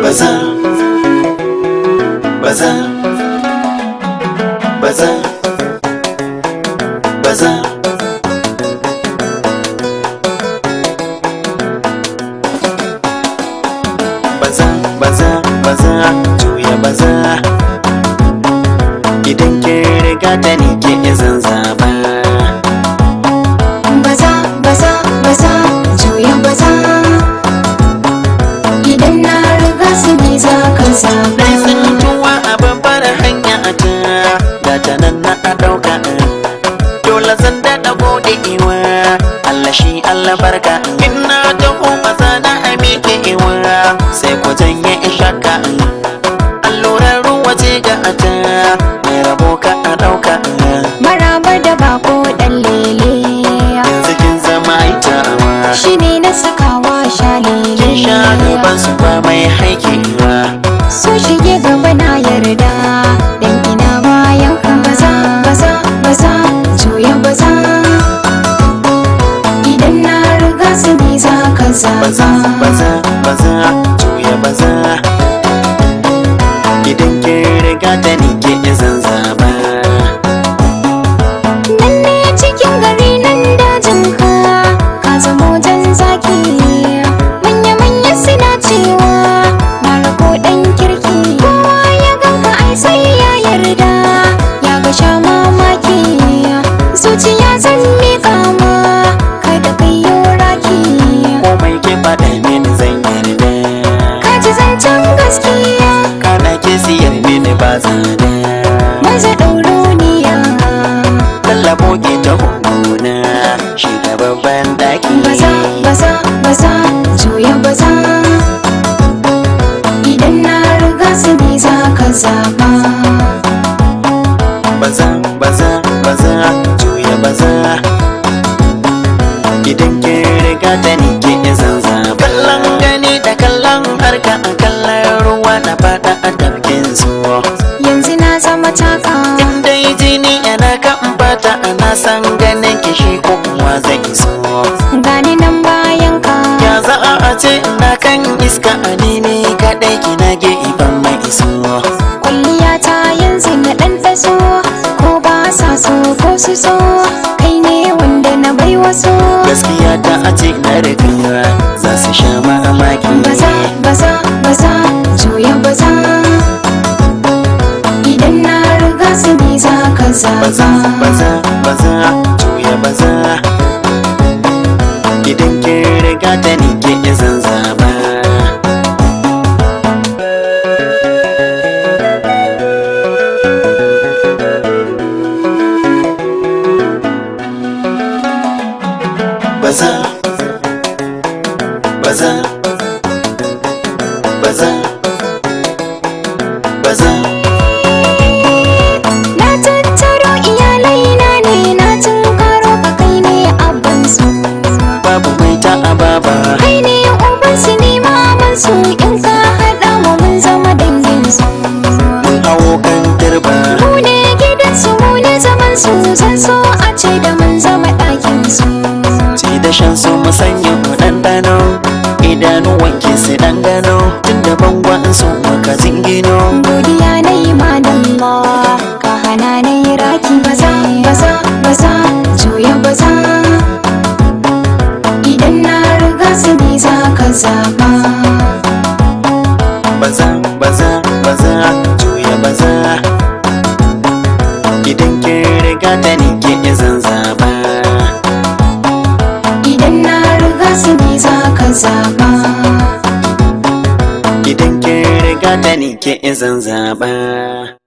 baza, baza, baza, baza. Baza, baza, baza, juya baza. Idan ke riga ta ni ke izin zaba. Baza, baza, baza, juya baza. Idan na riga su ne za ka zaba. Dai tsintuwa a babbar hanya ta, da ta nan na a ɗauka. Dole zan daɗa gode iwa, Allah shi Allah barka. In na taho maza na a miƙe iwa, sai ku janye ishaka. Allurar ruwa ce ga ata, mai rabo ka a ɗauka. Maraba da bako ɗan lele, Yanzu kin zama itawa, shi ne na sakawa shalele. kin sha gaban su ba mai haikewa. So shige gaba na yarda, dan ina bayan ka. Baza, baza, baza, juya baza. Idan na riga su ne za ka Baza, zaba. baza, baza, juya baza. Idan ke riga ta ni ke izin zaba. Nan ne cikin gari nan dajin ka, ka zamo jan zaki. Manya-manya suna cewa na rako ɗan kirki. Kowa ya ganka ai sai ya yarda, ya ga sha mamaki. Zuciya zan miƙa ma, kada kai yo raki. Komai ke faɗa mini zan yarda, Ka ji zancen gaskiya, kana ke siyar mini ba zana. maza ɗauro niya. Tallabo ke ta hukuna, shiga babban ɗaki. Baza, baza, baza, juya baza. Idan na riga su ne za ka zaba. Baza, baza, baza, juya baza. Idan ke riga ta ni ke izin zaba. Kallon gani da kallon harka a kallon ruwa na faɗa a tafkin su. Yanzu na zama taka, Dai jini yana kan fata, ana san ganin kishi ko kuwa zai iso. gani nan bayan ka. Ya za a ce na kan iska a nini kaɗai kina gefen mai iso. Kwalliya ta yanzu na ɗan taso, ko ba sa so ko su so, kai ne wanda na bai waso. Gaskiya ta a ce na riga za su sha mamaki. Baza, baza, baza, juya baza. Idan na riga su ne za ka Baza, zaba. baza, baza, juya baza. Idan ke riga ta ni ke izin zaba. Baza, baza, baza, baza. Na tattaro iyalai na ne, na tunkaro ka, kai ne abban su. Babu mai ta ababa, Kai ne uban su ne maman su, in ka haɗa mu mun zama dangin su. mun hawo kan turba. Mu ne gidan su, mu ne zaman su, zan so a ce da mun zama ɗakin su. Ci da shan su mu sanya mu ɗanɗano, idanuwan ki su ɗangano, tun da bangon su maka zingino. Godiya na yi madalla, ka hana na yi raki. Baza, baza, baza, juya baza. Idan na riga su ne za ka zaba. Baza, baza, baza, juya baza. Idan ke riga ta ni ke izin zaba. Idan na riga su ne za ka zaba. Idan ke riga ta ni ke izin zaba.